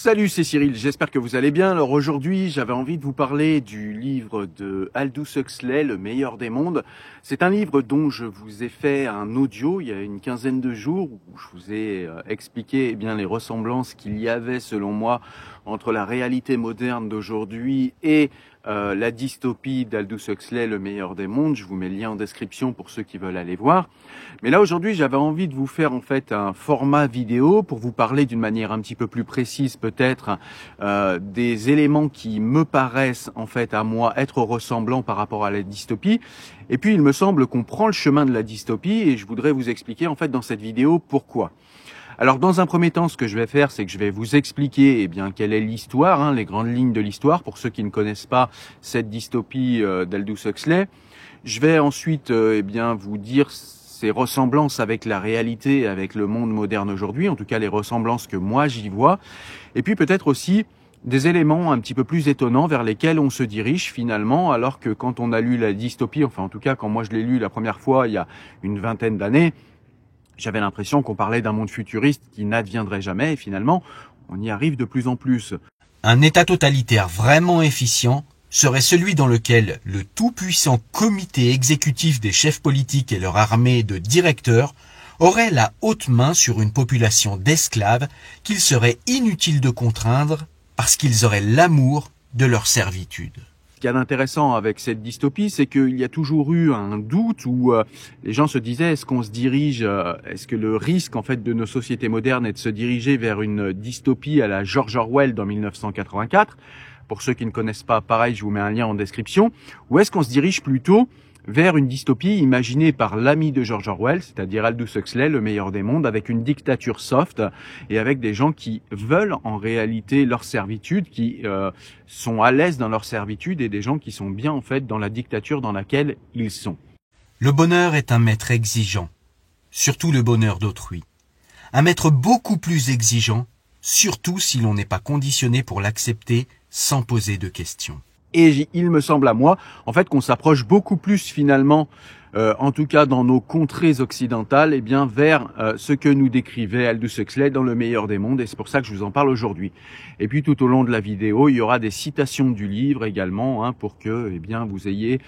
Salut, c'est Cyril, j'espère que vous allez bien. Alors aujourd'hui, j'avais envie de vous parler du livre de Aldous Huxley, Le meilleur des mondes. C'est un livre dont je vous ai fait un audio il y a une quinzaine de jours où je vous ai expliqué les ressemblances qu'il y avait selon moi entre la réalité moderne d'aujourd'hui et la dystopie d'Aldous Huxley, Le meilleur des mondes. Je vous mets le lien en description pour ceux qui veulent aller voir. Mais là aujourd'hui, j'avais envie de vous faire en fait un format vidéo pour vous parler d'une manière un petit peu plus précise peut-être des éléments qui me paraissent en fait à moi être ressemblants par rapport à la dystopie. Et puis il me semble qu'on prend le chemin de la dystopie et je voudrais vous expliquer en fait dans cette vidéo pourquoi. Alors dans un premier temps, ce que je vais faire, c'est que je vais vous expliquer quelle est l'histoire, les grandes lignes de l'histoire pour ceux qui ne connaissent pas cette dystopie d'Aldous Huxley. Je vais ensuite vous dire ces ressemblances avec la réalité, avec le monde moderne aujourd'hui, en tout cas les ressemblances que moi j'y vois, et puis peut-être aussi des éléments un petit peu plus étonnants vers lesquels on se dirige finalement, alors que quand on a lu la dystopie, enfin en tout cas quand moi je l'ai lu la première fois il y a une vingtaine d'années, j'avais l'impression qu'on parlait d'un monde futuriste qui n'adviendrait jamais et finalement on y arrive de plus en plus. Un État totalitaire vraiment efficient serait celui dans lequel le tout-puissant comité exécutif des chefs politiques et leur armée de directeurs aurait la haute main sur une population d'esclaves qu'il serait inutile de contraindre parce qu'ils auraient l'amour de leur servitude. Ce qu'il y a d'intéressant avec cette dystopie, c'est qu'il y a toujours eu un doute où les gens se disaient est-ce qu'on se dirige, est-ce que le risque en fait de nos sociétés modernes est de se diriger vers une dystopie à la George Orwell dans 1984. Pour ceux qui ne connaissent pas, pareil, je vous mets un lien en description. Ou est-ce qu'on se dirige plutôt vers une dystopie imaginée par l'ami de George Orwell, c'est-à-dire Aldous Huxley, Le meilleur des mondes, avec une dictature soft et avec des gens qui veulent en réalité leur servitude, qui sont à l'aise dans leur servitude et des gens qui sont bien en fait dans la dictature dans laquelle ils sont. Le bonheur est un maître exigeant, surtout le bonheur d'autrui. Un maître beaucoup plus exigeant, surtout si l'on n'est pas conditionné pour l'accepter sans poser de questions. Et il me semble à moi, en fait, qu'on s'approche beaucoup plus finalement, en tout cas dans nos contrées occidentales, vers ce que nous décrivait Aldous Huxley dans Le meilleur des mondes, et c'est pour ça que je vous en parle aujourd'hui. Et puis tout au long de la vidéo, il y aura des citations du livre également, pour que vous ayez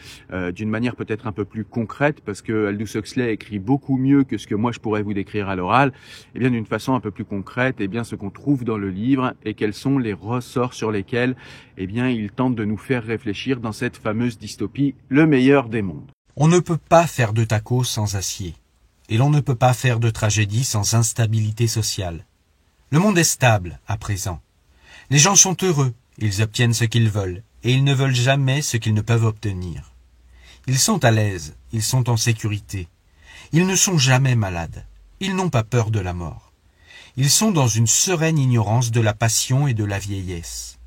d'une manière peut-être un peu plus concrète, parce que Aldous Huxley écrit beaucoup mieux que ce que moi je pourrais vous décrire à l'oral, d'une façon un peu plus concrète, ce qu'on trouve dans le livre et quels sont les ressorts sur lesquels il tente de nous faire réfléchir dans cette fameuse dystopie, Le meilleur des mondes. On ne peut pas faire de tacos sans acier, et l'on ne peut pas faire de tragédie sans instabilité sociale. Le monde est stable, à présent. Les gens sont heureux, ils obtiennent ce qu'ils veulent, et ils ne veulent jamais ce qu'ils ne peuvent obtenir. Ils sont à l'aise, ils sont en sécurité. Ils ne sont jamais malades, ils n'ont pas peur de la mort. Ils sont dans une sereine ignorance de la passion et de la vieillesse.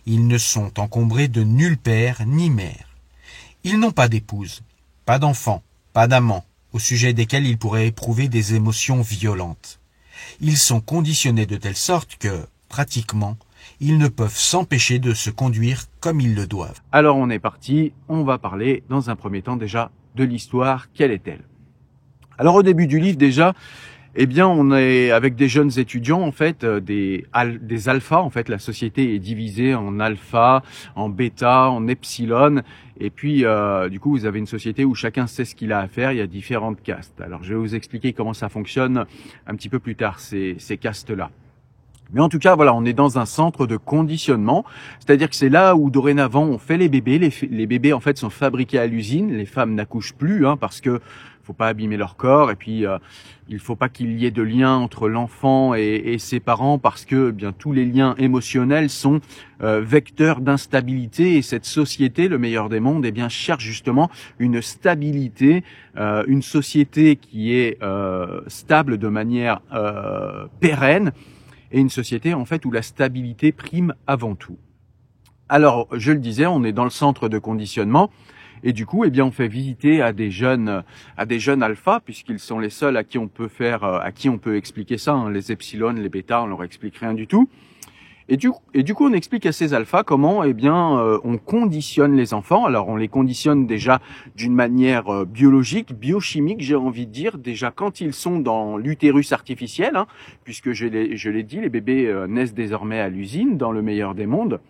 Ils ne sont encombrés de nul père ni mère. Ils n'ont pas d'épouse, pas d'enfants, pas d'amants, au sujet desquels ils pourraient éprouver des émotions violentes. Ils sont conditionnés de telle sorte que, pratiquement, ils ne peuvent s'empêcher de se conduire comme ils le doivent. Alors on est parti, on va parler dans un premier temps déjà de l'histoire, quelle est-elle? Alors au début du livre déjà, on est avec des jeunes étudiants en fait, des alphas en fait. La société est divisée en alpha, en bêta, en epsilon. Et puis du coup vous avez une société où chacun sait ce qu'il a à faire. Il y a différentes castes. Alors je vais vous expliquer comment ça fonctionne un petit peu plus tard ces castes-là. Mais en tout cas, voilà, on est dans un centre de conditionnement, c'est-à-dire que c'est là où dorénavant on fait les bébés. Les bébés en fait sont fabriqués à l'usine. Les femmes n'accouchent plus parce que faut pas abîmer leur corps et puis il faut pas qu'il y ait de lien entre l'enfant et ses parents parce que tous les liens émotionnels sont vecteurs d'instabilité et cette société, Le meilleur des mondes, cherche justement une stabilité, une société qui est stable de manière pérenne. Et une société en fait où la stabilité prime avant tout. Alors, je le disais, on est dans le centre de conditionnement et du coup, on fait visiter à des jeunes alphas puisqu'ils sont les seuls à qui on peut expliquer ça. Les epsilon, les bêta, on leur explique rien du tout. Et du coup, on explique à ces alphas comment, on conditionne les enfants. Alors, on les conditionne déjà d'une manière biologique, biochimique, j'ai envie de dire, déjà quand ils sont dans l'utérus artificiel, hein, puisque je l'ai dit, les bébés naissent désormais à l'usine, dans le meilleur des mondes.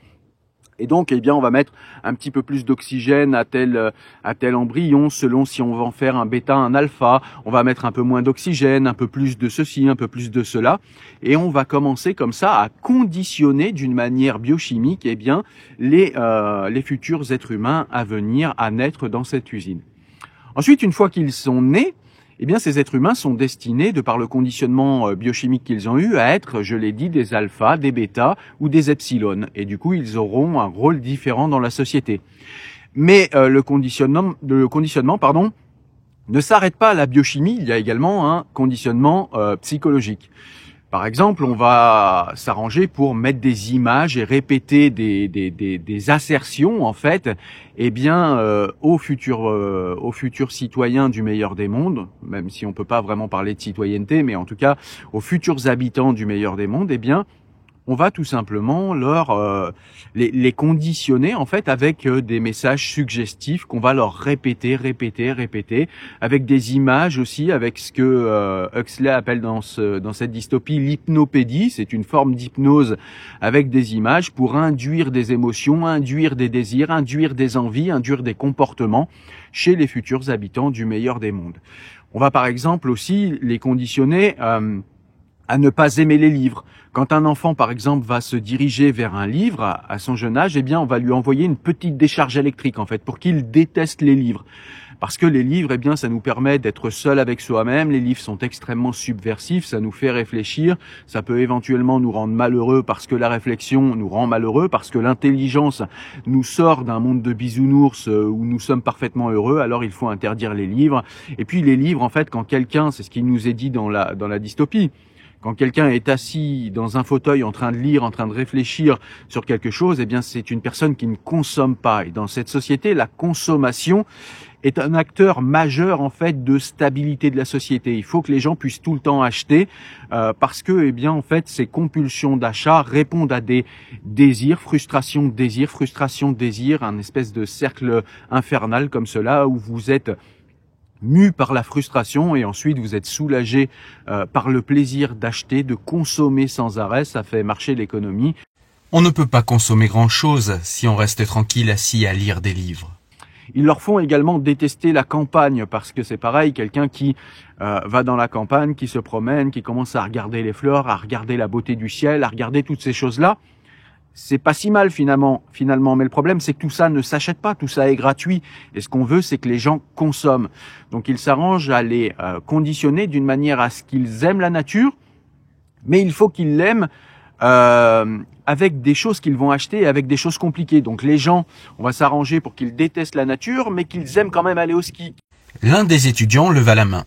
Et donc, on va mettre un petit peu plus d'oxygène à tel embryon, selon si on va en faire un bêta, un alpha. On va mettre un peu moins d'oxygène, un peu plus de ceci, un peu plus de cela. Et on va commencer comme ça à conditionner d'une manière biochimique, les futurs êtres humains à venir, à naître dans cette usine. Ensuite, une fois qu'ils sont nés, ces êtres humains sont destinés, de par le conditionnement biochimique qu'ils ont eu, à être, je l'ai dit, des alphas, des bêtas ou des epsilons. Et du coup, ils auront un rôle différent dans la société. Mais le conditionnement, ne s'arrête pas à la biochimie. Il y a également un conditionnement psychologique. Par exemple, on va s'arranger pour mettre des images et répéter des assertions, en fait, aux futurs citoyens du meilleur des mondes, même si on peut pas vraiment parler de citoyenneté, mais en tout cas, aux futurs habitants du meilleur des mondes, on va tout simplement les conditionner en fait avec des messages suggestifs qu'on va leur répéter, avec des images aussi, avec ce que Huxley appelle dans cette dystopie l'hypnopédie. C'est une forme d'hypnose avec des images pour induire des émotions, induire des désirs, induire des envies, induire des comportements chez les futurs habitants du meilleur des mondes. On va par exemple aussi les conditionner à ne pas aimer les livres. Quand un enfant, par exemple, va se diriger vers un livre à son jeune âge, on va lui envoyer une petite décharge électrique, en fait, pour qu'il déteste les livres. Parce que les livres, ça nous permet d'être seul avec soi-même. Les livres sont extrêmement subversifs, ça nous fait réfléchir. Ça peut éventuellement nous rendre malheureux parce que la réflexion nous rend malheureux, parce que l'intelligence nous sort d'un monde de bisounours où nous sommes parfaitement heureux. Alors il faut interdire les livres. Et puis les livres, en fait, quand quelqu'un, c'est ce qui nous est dit dans la dystopie, quand quelqu'un est assis dans un fauteuil en train de lire, en train de réfléchir sur quelque chose, c'est une personne qui ne consomme pas. Et dans cette société, la consommation est un acteur majeur en fait de stabilité de la société. Il faut que les gens puissent tout le temps acheter parce que ces compulsions d'achat répondent à des désirs, frustration, désir, un espèce de cercle infernal comme cela où vous êtes mu par la frustration et ensuite vous êtes soulagé par le plaisir d'acheter, de consommer sans arrêt. Ça fait marcher l'économie. On ne peut pas consommer grand-chose si on reste tranquille assis à lire des livres. Ils leur font également détester la campagne parce que c'est pareil, quelqu'un qui va dans la campagne, qui se promène, qui commence à regarder les fleurs, à regarder la beauté du ciel, à regarder toutes ces choses-là, c'est pas si mal finalement. Mais le problème, c'est que tout ça ne s'achète pas, tout ça est gratuit. Et ce qu'on veut, c'est que les gens consomment. Donc ils s'arrangent à les conditionner d'une manière à ce qu'ils aiment la nature, mais il faut qu'ils l'aiment avec des choses qu'ils vont acheter, avec des choses compliquées. Donc les gens, on va s'arranger pour qu'ils détestent la nature, mais qu'ils aiment quand même aller au ski. L'un des étudiants leva la main.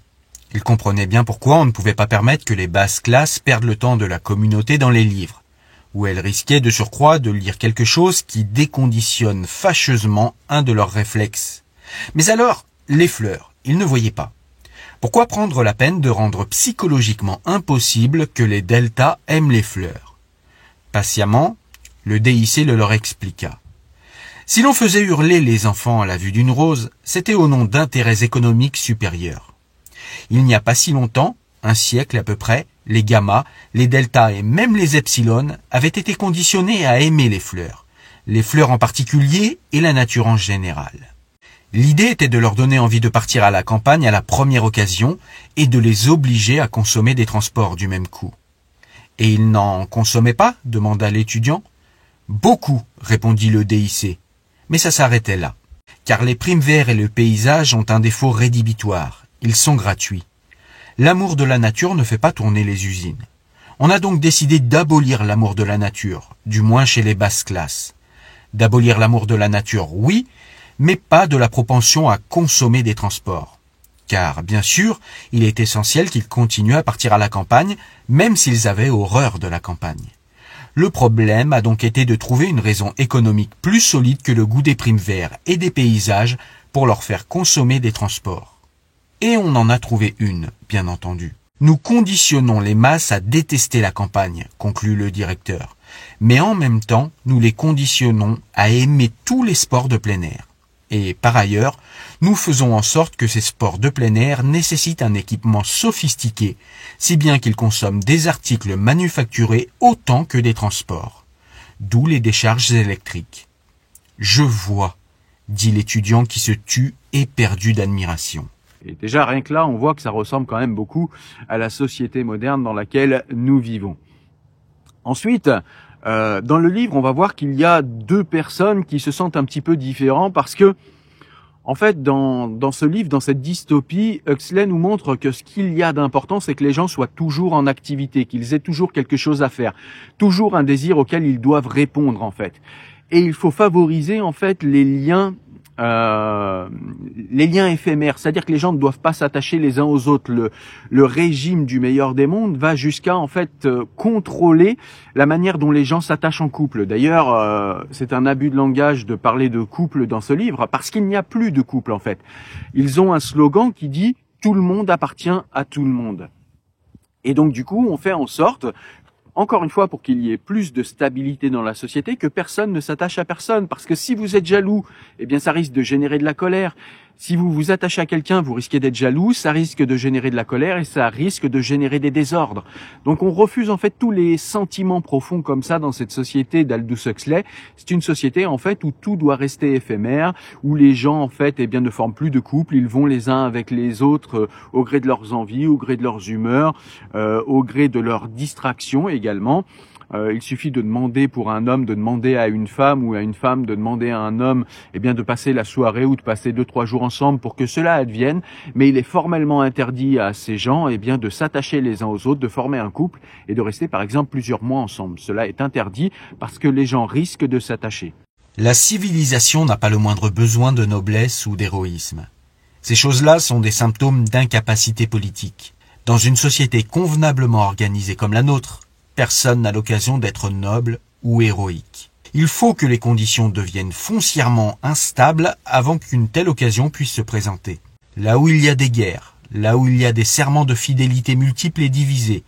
Il comprenait bien pourquoi on ne pouvait pas permettre que les basses classes perdent le temps de la communauté dans les livres, où elles risquaient de surcroît de lire quelque chose qui déconditionne fâcheusement un de leurs réflexes. Mais alors, les fleurs, ils ne voyaient pas. Pourquoi prendre la peine de rendre psychologiquement impossible que les deltas aiment les fleurs? Patiemment, le DIC le leur expliqua. Si l'on faisait hurler les enfants à la vue d'une rose, c'était au nom d'intérêts économiques supérieurs. Il n'y a pas si longtemps, un siècle à peu près, les gammas, les deltas et même les epsilons avaient été conditionnés à aimer les fleurs en particulier et la nature en général. L'idée était de leur donner envie de partir à la campagne à la première occasion et de les obliger à consommer des transports du même coup. Et ils n'en consommaient pas? Demanda l'étudiant. Beaucoup, répondit le DIC. Mais ça s'arrêtait là. Car les primes verts et le paysage ont un défaut rédhibitoire. Ils sont gratuits. L'amour de la nature ne fait pas tourner les usines. On a donc décidé d'abolir l'amour de la nature, du moins chez les basses classes. D'abolir l'amour de la nature, oui, mais pas de la propension à consommer des transports. Car, bien sûr, il est essentiel qu'ils continuent à partir à la campagne, même s'ils avaient horreur de la campagne. Le problème a donc été de trouver une raison économique plus solide que le goût des primes verts et des paysages pour leur faire consommer des transports. Et on en a trouvé une, bien entendu. Nous conditionnons les masses à détester la campagne, conclut le directeur. mais en même temps, nous les conditionnons à aimer tous les sports de plein air. Et par ailleurs, nous faisons en sorte que ces sports de plein air nécessitent un équipement sophistiqué, si bien qu'ils consomment des articles manufacturés autant que des transports. D'où les décharges électriques. Je vois, dit l'étudiant qui se tut éperdu d'admiration. Et déjà, rien que là, on voit que ça ressemble quand même beaucoup à la société moderne dans laquelle nous vivons. Ensuite, dans le livre, on va voir qu'il y a deux personnes qui se sentent un petit peu différents parce que, en fait, dans ce livre, dans cette dystopie, Huxley nous montre que ce qu'il y a d'important, c'est que les gens soient toujours en activité, qu'ils aient toujours quelque chose à faire, toujours un désir auquel ils doivent répondre, en fait. Et il faut favoriser, en fait, les liens éphémères, c'est-à-dire que les gens ne doivent pas s'attacher les uns aux autres. Le régime du meilleur des mondes va jusqu'à en fait contrôler la manière dont les gens s'attachent en couple. D'ailleurs, c'est un abus de langage de parler de couple dans ce livre parce qu'il n'y a plus de couple en fait. Ils ont un slogan qui dit « Tout le monde appartient à tout le monde ». Et donc du coup, on fait en sorte, encore une fois, pour qu'il y ait plus de stabilité dans la société, que personne ne s'attache à personne. Parce que si vous êtes jaloux, eh bien, ça risque de générer de la colère. Si vous vous attachez à quelqu'un, vous risquez d'être jaloux, ça risque de générer de la colère et ça risque de générer des désordres. Donc, on refuse, en fait, tous les sentiments profonds comme ça dans cette société d'Aldous Huxley. C'est une société, en fait, où tout doit rester éphémère, où les gens, en fait, eh bien, ne forment plus de couple. Ils vont les uns avec les autres au gré de leurs envies, au gré de leurs humeurs, au gré de leurs distractions également. Il suffit de demander pour un homme, de demander à une femme ou à une femme de demander à un homme, eh bien, de passer la soirée ou de passer 2-3 jours ensemble pour que cela advienne. Mais il est formellement interdit à ces gens, eh bien, de s'attacher les uns aux autres, de former un couple et de rester, par exemple, plusieurs mois ensemble. Cela est interdit parce que les gens risquent de s'attacher. La civilisation n'a pas le moindre besoin de noblesse ou d'héroïsme. Ces choses-là sont des symptômes d'incapacité politique. Dans une société convenablement organisée comme la nôtre, personne n'a l'occasion d'être noble ou héroïque. Il faut que les conditions deviennent foncièrement instables avant qu'une telle occasion puisse se présenter. Là où il y a des guerres, là où il y a des serments de fidélité multiples et divisés,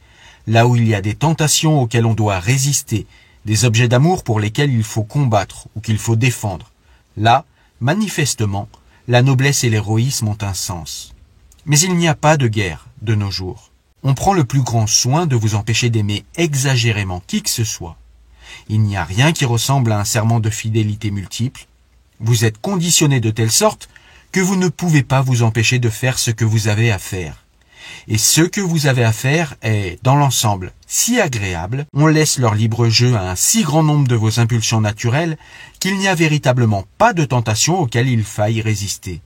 là où il y a des tentations auxquelles on doit résister, des objets d'amour pour lesquels il faut combattre ou qu'il faut défendre, là, manifestement, la noblesse et l'héroïsme ont un sens. Mais il n'y a pas de guerre de nos jours. On prend le plus grand soin de vous empêcher d'aimer exagérément qui que ce soit. Il n'y a rien qui ressemble à un serment de fidélité multiple. Vous êtes conditionné de telle sorte que vous ne pouvez pas vous empêcher de faire ce que vous avez à faire. Et ce que vous avez à faire est, dans l'ensemble, si agréable, on laisse leur libre jeu à un si grand nombre de vos impulsions naturelles qu'il n'y a véritablement pas de tentation auxquelles il faille résister.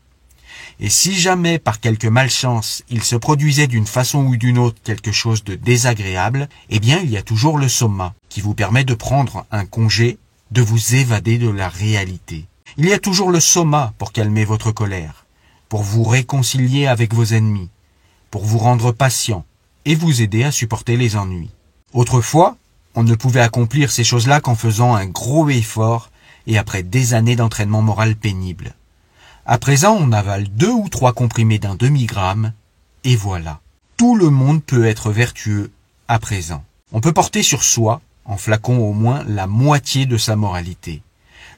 Et si jamais, par quelque malchance, il se produisait d'une façon ou d'une autre quelque chose de désagréable, eh bien il y a toujours le soma, qui vous permet de prendre un congé, de vous évader de la réalité. Il y a toujours le soma pour calmer votre colère, pour vous réconcilier avec vos ennemis, pour vous rendre patient et vous aider à supporter les ennuis. Autrefois, on ne pouvait accomplir ces choses-là qu'en faisant un gros effort et après des années d'entraînement moral pénible. À présent, on avale 2 ou 3 comprimés d'un demi-gramme, et voilà. Tout le monde peut être vertueux à présent. On peut porter sur soi, en flacon au moins, la moitié de sa moralité.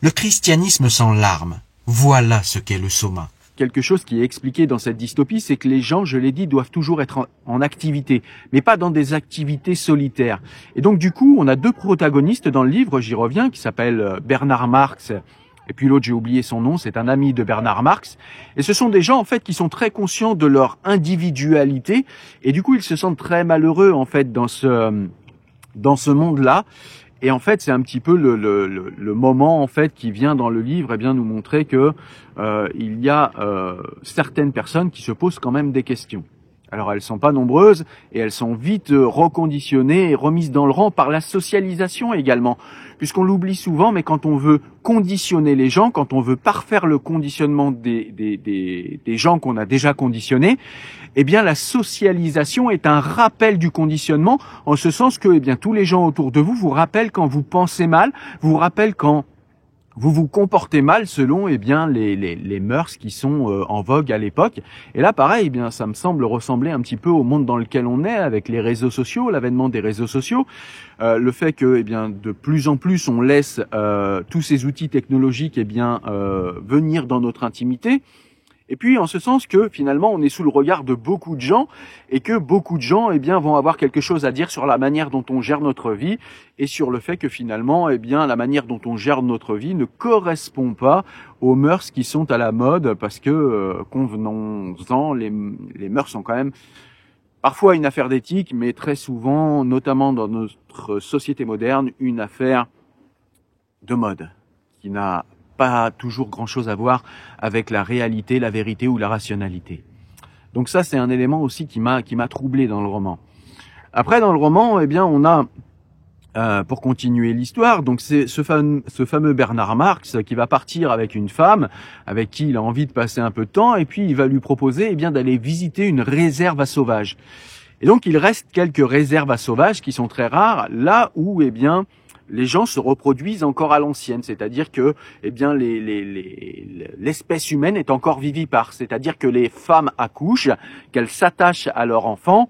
Le christianisme sans larmes, voilà ce qu'est le soma. Quelque chose qui est expliqué dans cette dystopie, c'est que les gens, je l'ai dit, doivent toujours être en activité, mais pas dans des activités solitaires. Et donc du coup, on a 2 protagonistes dans le livre, j'y reviens, qui s'appellent Bernard Marx, et puis l'autre, j'ai oublié son nom, c'est un ami de Bernard Marx. Et ce sont des gens, en fait, qui sont très conscients de leur individualité. Et du coup, ils se sentent très malheureux, en fait, dans ce monde-là. Et en fait, c'est un petit peu le moment, en fait, qui vient dans le livre, eh bien, nous montrer que il y a certaines personnes qui se posent quand même des questions. Alors, elles sont pas nombreuses et elles sont vite reconditionnées et remises dans le rang par la socialisation également. Puisqu'on l'oublie souvent, mais quand on veut conditionner les gens, quand on veut parfaire le conditionnement des gens qu'on a déjà conditionnés, eh bien, la socialisation est un rappel du conditionnement, en ce sens que, eh bien, tous les gens autour de vous vous rappellent quand vous pensez mal, vous rappellent quand vous vous comportez mal selon les mœurs qui sont en vogue à l'époque. Et là, pareil, ça me semble ressembler un petit peu au monde dans lequel on est, avec les réseaux sociaux, l'avènement des réseaux sociaux, le fait que de plus en plus on laisse tous ces outils technologiques venir dans notre intimité. Et puis, en ce sens que finalement, on est sous le regard de beaucoup de gens et que beaucoup de gens, vont avoir quelque chose à dire sur la manière dont on gère notre vie et sur le fait que finalement, la manière dont on gère notre vie ne correspond pas aux mœurs qui sont à la mode parce que, convenons-en, les mœurs sont quand même parfois une affaire d'éthique, mais très souvent, notamment dans notre société moderne, une affaire de mode qui n'a pas toujours grand-chose à voir avec la réalité, la vérité ou la rationalité. Donc ça, c'est un élément aussi qui m'a troublé dans le roman. Après, dans le roman, on a, pour continuer l'histoire, donc c'est ce fameux Bernard Marx qui va partir avec une femme avec qui il a envie de passer un peu de temps, et puis il va lui proposer d'aller visiter une réserve à sauvages. Et donc il reste quelques réserves à sauvages qui sont très rares, là où les gens se reproduisent encore à l'ancienne, c'est-à-dire que l'espèce humaine est encore vivipare, c'est-à-dire que les femmes accouchent, qu'elles s'attachent à leur enfant,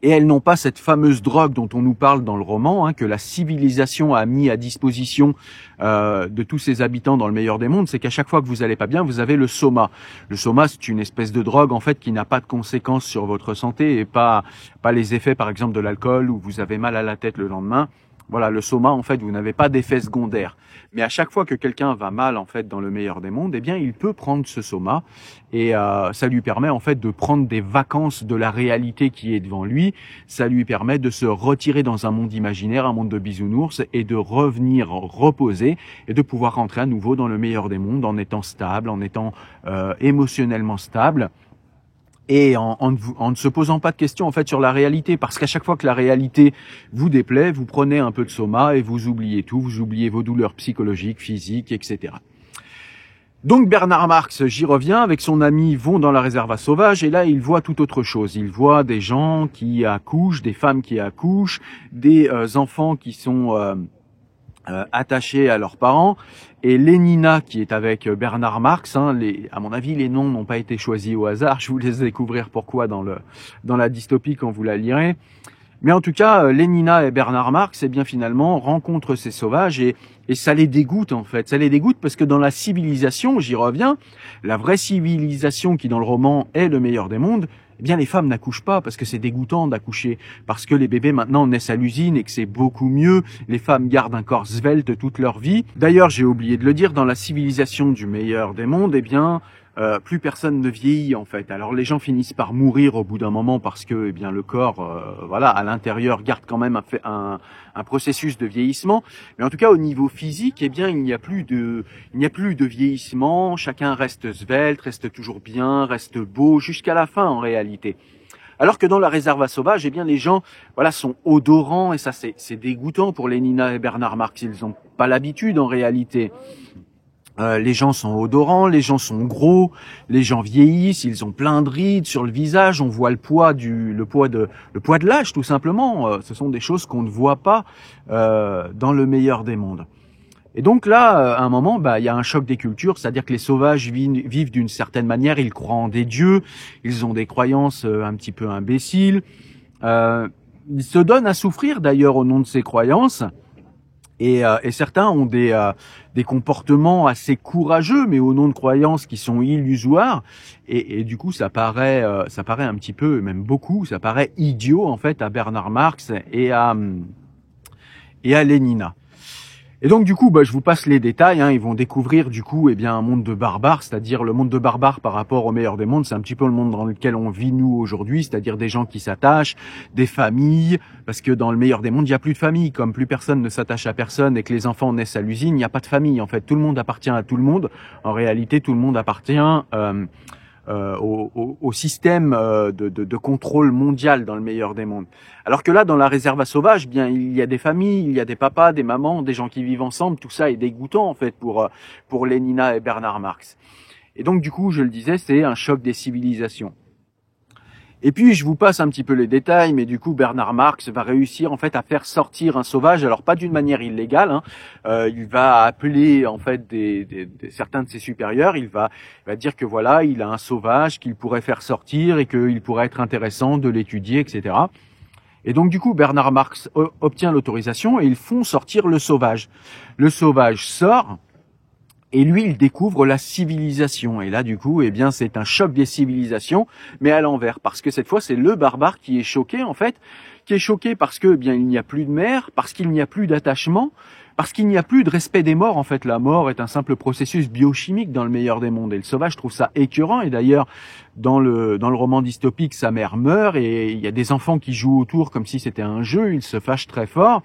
et elles n'ont pas cette fameuse drogue dont on nous parle dans le roman, que la civilisation a mis à disposition de tous ses habitants dans le meilleur des mondes. C'est qu'à chaque fois que vous allez pas bien, vous avez le soma. Le soma, c'est une espèce de drogue en fait qui n'a pas de conséquences sur votre santé et pas les effets par exemple de l'alcool où vous avez mal à la tête le lendemain. Voilà, le soma, en fait, vous n'avez pas d'effet secondaire. Mais à chaque fois que quelqu'un va mal, en fait, dans le meilleur des mondes, il peut prendre ce soma et ça lui permet, en fait, de prendre des vacances de la réalité qui est devant lui. Ça lui permet de se retirer dans un monde imaginaire, un monde de bisounours et de revenir reposer et de pouvoir rentrer à nouveau dans le meilleur des mondes en étant stable, en étant émotionnellement stable. Et en ne se posant pas de questions en fait sur la réalité, parce qu'à chaque fois que la réalité vous déplaît, vous prenez un peu de soma et vous oubliez tout, vous oubliez vos douleurs psychologiques, physiques, etc. Donc Bernard Marx, j'y reviens, avec son ami vont dans la réserve à sauvages et là il voit tout autre chose. Il voit des gens qui accouchent, des femmes qui accouchent, des enfants qui sont attachés à leurs parents. Et Lénina, qui est avec Bernard Marx, à mon avis, les noms n'ont pas été choisis au hasard. Je vous laisse découvrir pourquoi dans la dystopie quand vous la lirez. Mais en tout cas, Lénina et Bernard Marx, finalement, rencontrent ces sauvages et ça les dégoûte, en fait. Ça les dégoûte parce que dans la civilisation, j'y reviens, la vraie civilisation qui, dans le roman, est le meilleur des mondes, les femmes n'accouchent pas parce que c'est dégoûtant d'accoucher, parce que les bébés maintenant naissent à l'usine et que c'est beaucoup mieux. Les femmes gardent un corps svelte toute leur vie. D'ailleurs, j'ai oublié de le dire, dans la civilisation du meilleur des mondes, plus personne ne vieillit en fait. Alors les gens finissent par mourir au bout d'un moment parce que le corps, à l'intérieur garde quand même un processus de vieillissement. Mais en tout cas au niveau physique, il n'y a plus de vieillissement. Chacun reste svelte, reste toujours bien, reste beau jusqu'à la fin en réalité. Alors que dans la réserve à sauvages, les gens, sont odorants et ça c'est dégoûtant pour Lénina et Bernard Marx. Ils n'ont pas l'habitude en réalité. Les gens sont odorants, les gens sont gros, les gens vieillissent, ils ont plein de rides sur le visage, on voit le poids de l'âge tout simplement. Ce sont des choses qu'on ne voit pas dans le meilleur des mondes. Et donc là, à un moment, il y a un choc des cultures, c'est-à-dire que les sauvages vivent d'une certaine manière, ils croient en des dieux, ils ont des croyances un petit peu imbéciles. Ils se donnent à souffrir d'ailleurs au nom de ces croyances. Et certains ont des comportements assez courageux, mais au nom de croyances qui sont illusoires. Et du coup, ça paraît un petit peu, même beaucoup, ça paraît idiot en fait à Bernard Marx et à Lénina. Et donc du coup, je vous passe les détails. Ils vont découvrir du coup, un monde de barbares, c'est-à-dire le monde de barbares par rapport au meilleur des mondes. C'est un petit peu le monde dans lequel on vit nous aujourd'hui, c'est-à-dire des gens qui s'attachent, des familles, parce que dans le meilleur des mondes, il n'y a plus de famille. Comme plus personne ne s'attache à personne et que les enfants naissent à l'usine, il n'y a pas de famille. En fait, tout le monde appartient à tout le monde. En réalité, tout le monde appartient au système de contrôle mondial dans le meilleur des mondes. Alors que là, dans la réserve à sauvages, il y a des familles, il y a des papas, des mamans, des gens qui vivent ensemble. Tout ça est dégoûtant en fait pour Lénina et Bernard Marx. Et donc du coup, je le disais, c'est un choc des civilisations. Et puis je vous passe un petit peu les détails, mais du coup Bernard Marx va réussir en fait à faire sortir un sauvage, alors pas d'une manière illégale, hein. Il va appeler en fait certains de ses supérieurs, il va dire que voilà, il a un sauvage qu'il pourrait faire sortir et qu'il pourrait être intéressant de l'étudier, etc. Et donc du coup Bernard Marx obtient l'autorisation et ils font sortir le sauvage. Le sauvage sort. Et lui, il découvre la civilisation. Et là, du coup, eh bien, c'est un choc des civilisations, mais à l'envers. Parce que cette fois, c'est le barbare qui est choqué, en fait, qui est choqué parce que, eh bien, il n'y a plus de mer, parce qu'il n'y a plus d'attachement, parce qu'il n'y a plus de respect des morts. En fait, la mort est un simple processus biochimique dans le meilleur des mondes. Et le sauvage trouve ça écœurant. Et d'ailleurs, dans le roman dystopique, sa mère meurt et il y a des enfants qui jouent autour comme si c'était un jeu. Il se fâche très fort.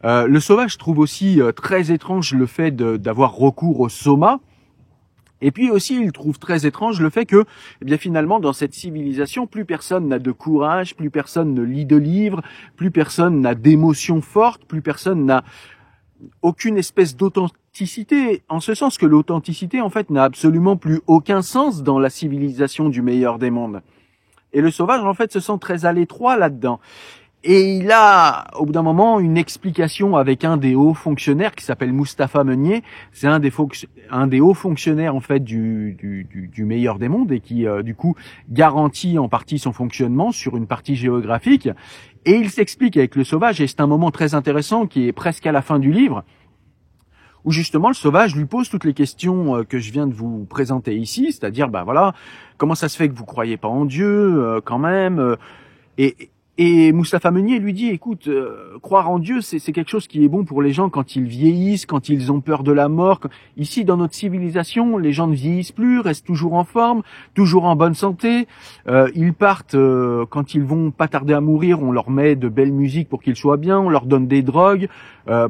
Le sauvage trouve aussi très étrange le fait d'avoir recours au soma. Et puis aussi, il trouve très étrange le fait que, eh bien finalement, dans cette civilisation, plus personne n'a de courage, plus personne ne lit de livres, plus personne n'a d'émotions fortes, plus personne n'a aucune espèce d'authenticité. En ce sens que l'authenticité, en fait, n'a absolument plus aucun sens dans la civilisation du meilleur des mondes. Et le sauvage, en fait, se sent très à l'étroit là-dedans. Et il a, au bout d'un moment, une explication avec un des hauts fonctionnaires qui s'appelle Mustapha Meunier. C'est un des hauts fonctionnaires, en fait, du meilleur des mondes et qui, du coup, garantit en partie son fonctionnement sur une partie géographique. Et il s'explique avec le sauvage, et c'est un moment très intéressant qui est presque à la fin du livre, où justement le sauvage lui pose toutes les questions que je viens de vous présenter ici, c'est-à-dire, ben voilà, comment ça se fait que vous croyez pas en Dieu, quand même, et Mustapha Meunier lui dit, écoute, croire en Dieu, c'est quelque chose qui est bon pour les gens quand ils vieillissent, quand ils ont peur de la mort. Ici, dans notre civilisation, les gens ne vieillissent plus, restent toujours en forme, toujours en bonne santé. Ils partent, quand ils vont pas tarder à mourir, on leur met de belles musiques pour qu'ils soient bien, on leur donne des drogues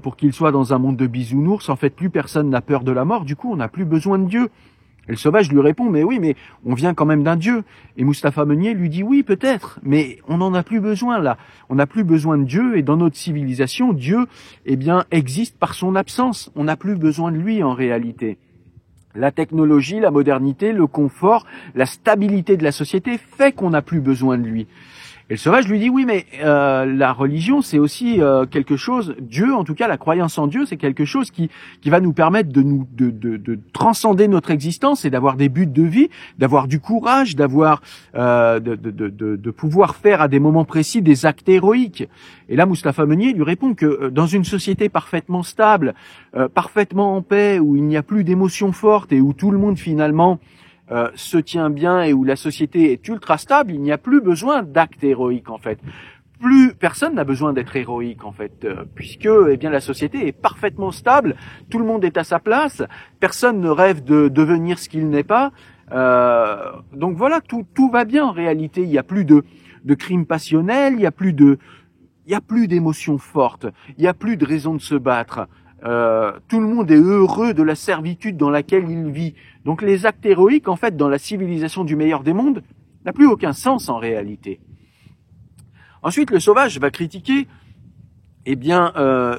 pour qu'ils soient dans un monde de bisounours. En fait, plus personne n'a peur de la mort, du coup, on n'a plus besoin de Dieu. Et le sauvage lui répond, mais oui, mais on vient quand même d'un Dieu. Et Mustapha Meunier lui dit, oui, peut-être, mais on n'en a plus besoin là. On n'a plus besoin de Dieu, et dans notre civilisation, Dieu, eh bien, existe par son absence. On n'a plus besoin de lui en réalité. La technologie, la modernité, le confort, la stabilité de la société fait qu'on n'a plus besoin de lui. Et le sauvage lui dit, oui, mais la religion, c'est aussi quelque chose, Dieu, en tout cas, la croyance en Dieu, c'est quelque chose qui va nous permettre de transcender notre existence et d'avoir des buts de vie, d'avoir du courage, d'avoir de pouvoir faire à des moments précis des actes héroïques. Et là, Mustapha Meunier lui répond que dans une société parfaitement stable, parfaitement en paix, où il n'y a plus d'émotions fortes et où tout le monde finalement se tient bien et où la société est ultra stable, il n'y a plus besoin d'actes héroïques en fait. Plus personne n'a besoin d'être héroïque en fait, puisque eh bien la société est parfaitement stable, tout le monde est à sa place, personne ne rêve de devenir ce qu'il n'est pas. Donc voilà, tout va bien en réalité. Il n'y a plus de crimes passionnels, il n'y a plus d'émotions fortes, il n'y a plus de raison de se battre. Tout le monde est heureux de la servitude dans laquelle il vit. Donc les actes héroïques, en fait, dans la civilisation du meilleur des mondes, n'a plus aucun sens en réalité. Ensuite, le sauvage va critiquer, eh bien,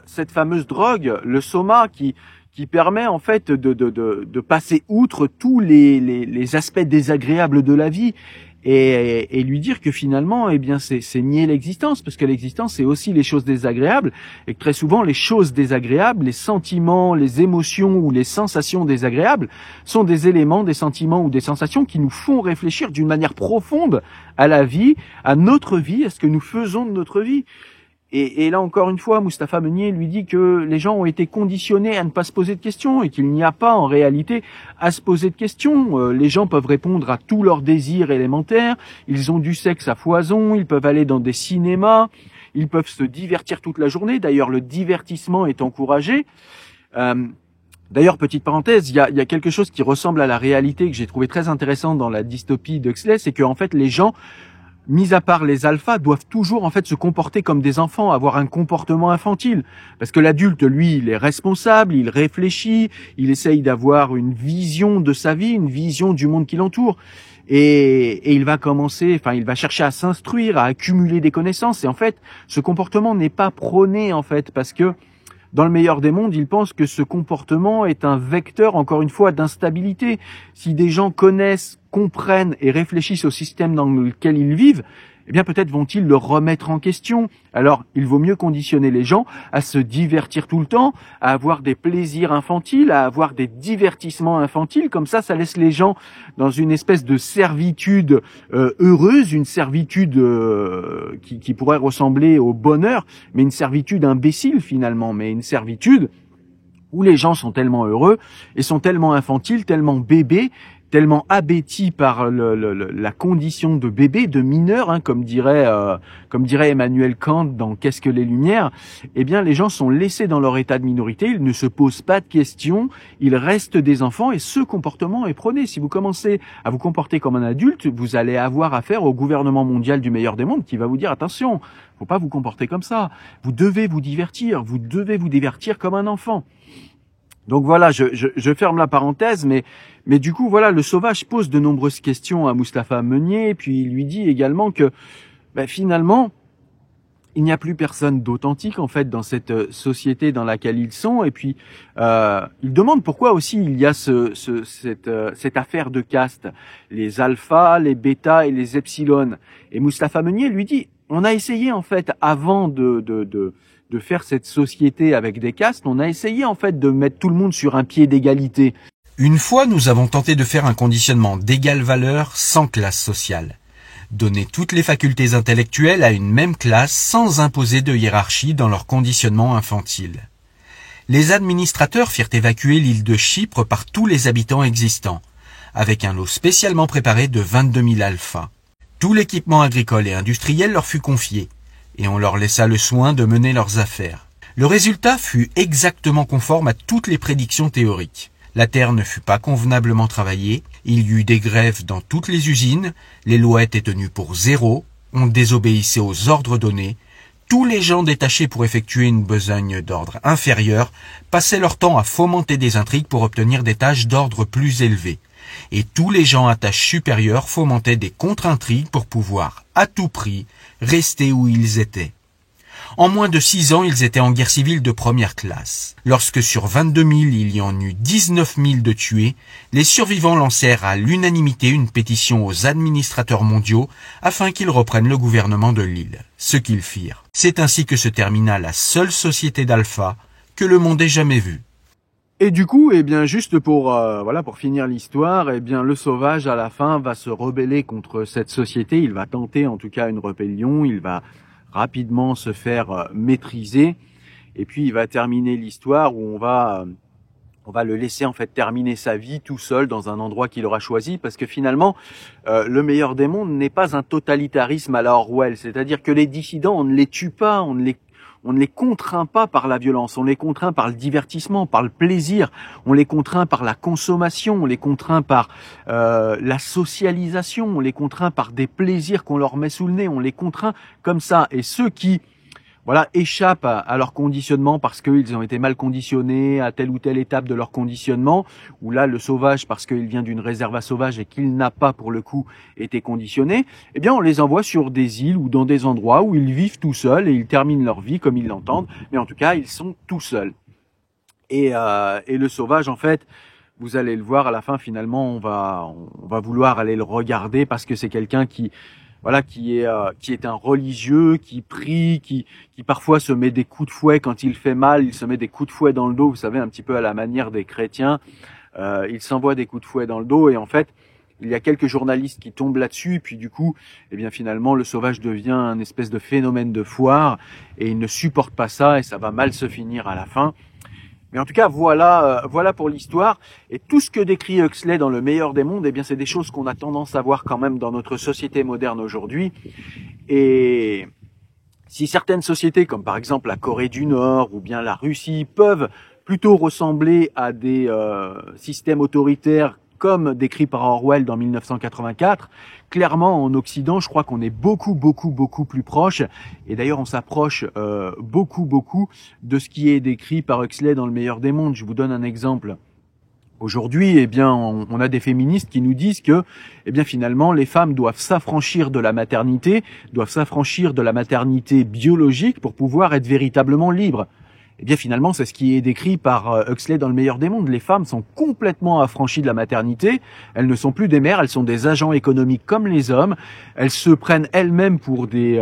cette fameuse drogue, le soma, qui permet en fait de passer outre tous les aspects désagréables de la vie. Et lui dire que finalement, eh bien, c'est nier l'existence, parce que l'existence, c'est aussi les choses désagréables, et que très souvent, les choses désagréables, les sentiments, les émotions ou les sensations désagréables sont des éléments, des sentiments ou des sensations qui nous font réfléchir d'une manière profonde à la vie, à notre vie, à ce que nous faisons de notre vie. Et là, encore une fois, Mustapha Meunier lui dit que les gens ont été conditionnés à ne pas se poser de questions et qu'il n'y a pas, en réalité, à se poser de questions. Les gens peuvent répondre à tous leurs désirs élémentaires, ils ont du sexe à foison, ils peuvent aller dans des cinémas, ils peuvent se divertir toute la journée. D'ailleurs, le divertissement est encouragé. D'ailleurs, petite parenthèse, il y a quelque chose qui ressemble à la réalité que j'ai trouvé très intéressant dans la dystopie d'Huxley, c'est que en fait, les gens, mis à part les alphas, doivent toujours en fait se comporter comme des enfants, avoir un comportement infantile. Parce que l'adulte, lui, il est responsable, il réfléchit, il essaye d'avoir une vision de sa vie, une vision du monde qui l'entoure. Et il va il va chercher à s'instruire, à accumuler des connaissances. Et en fait, ce comportement n'est pas prôné en fait, parce que dans le meilleur des mondes, il pense que ce comportement est un vecteur, encore une fois, d'instabilité. Si des gens connaissent, comprennent et réfléchissent au système dans lequel ils vivent, eh bien peut-être vont-ils le remettre en question. Alors, il vaut mieux conditionner les gens à se divertir tout le temps, à avoir des plaisirs infantiles, à avoir des divertissements infantiles. Comme ça laisse les gens dans une espèce de servitude heureuse, une servitude qui pourrait ressembler au bonheur, mais une servitude imbécile finalement, mais une servitude où les gens sont tellement heureux et sont tellement infantiles, tellement bébés, tellement abétis par la condition de bébé, de mineur, hein, comme dirait Emmanuel Kant dans Qu'est-ce que les Lumières, eh bien les gens sont laissés dans leur état de minorité, ils ne se posent pas de questions, ils restent des enfants et ce comportement est prôné. Si vous commencez à vous comporter comme un adulte, vous allez avoir affaire au gouvernement mondial du meilleur des mondes qui va vous dire attention, faut pas vous comporter comme ça, vous devez vous divertir comme un enfant. Donc voilà, je ferme la parenthèse, mais du coup voilà, le sauvage pose de nombreuses questions à Mustapha Meunier, et puis il lui dit également que finalement il n'y a plus personne d'authentique en fait dans cette société dans laquelle ils sont, et puis il demande pourquoi aussi il y a cette affaire de caste, les alphas, les bêtas et les epsilon. Et Mustapha Meunier lui dit on a essayé en fait avant de faire cette société avec des castes, on a essayé en fait de mettre tout le monde sur un pied d'égalité. Une fois, nous avons tenté de faire un conditionnement d'égale valeur sans classe sociale. Donner toutes les facultés intellectuelles à une même classe sans imposer de hiérarchie dans leur conditionnement infantile. Les administrateurs firent évacuer l'île de Chypre par tous les habitants existants, avec un lot spécialement préparé de 22 000 alphas. Tout l'équipement agricole et industriel leur fut confié, et on leur laissa le soin de mener leurs affaires. Le résultat fut exactement conforme à toutes les prédictions théoriques. La terre ne fut pas convenablement travaillée, il y eut des grèves dans toutes les usines, les lois étaient tenues pour zéro, on désobéissait aux ordres donnés, tous les gens détachés pour effectuer une besogne d'ordre inférieur passaient leur temps à fomenter des intrigues pour obtenir des tâches d'ordre plus élevées. Et tous les gens à tâches supérieures fomentaient des contre-intrigues pour pouvoir, à tout prix, rester où ils étaient. En moins de 6 ans, ils étaient en guerre civile de première classe. Lorsque sur 22 000, il y en eut 19 000 de tués, les survivants lancèrent à l'unanimité une pétition aux administrateurs mondiaux afin qu'ils reprennent le gouvernement de l'île. Ce qu'ils firent. C'est ainsi que se termina la seule société d'alpha que le monde ait jamais vue. Et du coup, juste pour finir l'histoire, le sauvage à la fin va se rebeller contre cette société. Il va tenter en tout cas une rébellion. Il va rapidement se faire maîtriser. Et puis il va terminer l'histoire où on va le laisser en fait terminer sa vie tout seul dans un endroit qu'il aura choisi, parce que finalement, le meilleur des mondes n'est pas un totalitarisme à la Orwell. C'est-à-dire que les dissidents, on ne les tue pas, on ne les contraint pas par la violence, on les contraint par le divertissement, par le plaisir, on les contraint par la consommation, on les contraint par la socialisation, on les contraint par des plaisirs qu'on leur met sous le nez, on les contraint comme ça. Et ceux qui échappent à leur conditionnement parce qu'ils ont été mal conditionnés à telle ou telle étape de leur conditionnement, ou là le sauvage parce qu'il vient d'une réserve sauvage et qu'il n'a pas pour le coup été conditionné, on les envoie sur des îles ou dans des endroits où ils vivent tout seuls et ils terminent leur vie comme ils l'entendent, mais en tout cas ils sont tout seuls. Et le sauvage en fait, vous allez le voir à la fin, finalement on va vouloir aller le regarder parce que c'est quelqu'un qui est un religieux, qui prie, qui parfois se met des coups de fouet quand il fait mal, il se met des coups de fouet dans le dos, vous savez, un petit peu à la manière des chrétiens, il s'envoie des coups de fouet dans le dos, et en fait, il y a quelques journalistes qui tombent là-dessus, et puis du coup, finalement, le sauvage devient un espèce de phénomène de foire, et il ne supporte pas ça, et ça va mal se finir à la fin. Mais en tout cas, voilà pour l'histoire. Et tout ce que décrit Huxley dans Le meilleur des mondes, c'est des choses qu'on a tendance à voir quand même dans notre société moderne aujourd'hui. Et si certaines sociétés, comme par exemple la Corée du Nord ou bien la Russie, peuvent plutôt ressembler à des systèmes autoritaires comme décrit par Orwell dans 1984, clairement en Occident, je crois qu'on est beaucoup plus proche, et d'ailleurs on s'approche beaucoup de ce qui est décrit par Huxley dans Le meilleur des mondes. Je vous donne un exemple. Aujourd'hui, on a des féministes qui nous disent que, finalement, les femmes doivent s'affranchir de la maternité biologique pour pouvoir être véritablement libres. Eh bien finalement, c'est ce qui est décrit par Huxley dans Le meilleur des mondes. Les femmes sont complètement affranchies de la maternité. Elles ne sont plus des mères, elles sont des agents économiques comme les hommes. Elles se prennent elles-mêmes pour des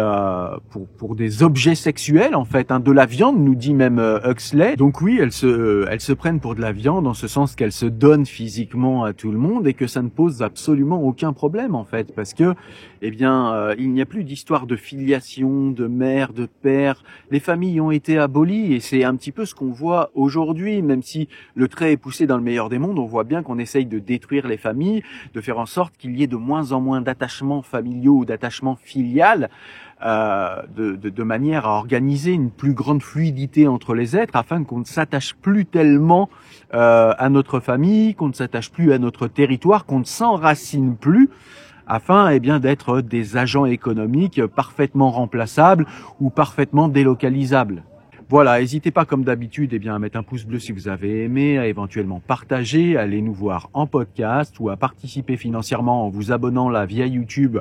objets sexuels en fait, hein, de la viande, nous dit même Huxley. Donc oui, elles se prennent pour de la viande en ce sens qu'elles se donnent physiquement à tout le monde et que ça ne pose absolument aucun problème en fait, parce que il n'y a plus d'histoire de filiation, de mère, de père. Les familles ont été abolies et c'est un petit peu ce qu'on voit aujourd'hui, même si le trait est poussé dans Le meilleur des mondes, on voit bien qu'on essaye de détruire les familles, de faire en sorte qu'il y ait de moins en moins d'attachements familiaux ou d'attachements filiales, de manière à organiser une plus grande fluidité entre les êtres afin qu'on ne s'attache plus tellement à notre famille, qu'on ne s'attache plus à notre territoire, qu'on ne s'enracine plus, afin d'être des agents économiques parfaitement remplaçables ou parfaitement délocalisables. Voilà, n'hésitez pas comme d'habitude à mettre un pouce bleu si vous avez aimé, à éventuellement partager, à aller nous voir en podcast ou à participer financièrement en vous abonnant là via YouTube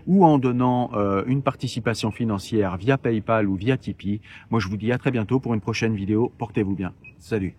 ou en donnant une participation financière via PayPal ou via Tipeee. Moi je vous dis à très bientôt pour une prochaine vidéo, portez-vous bien. Salut.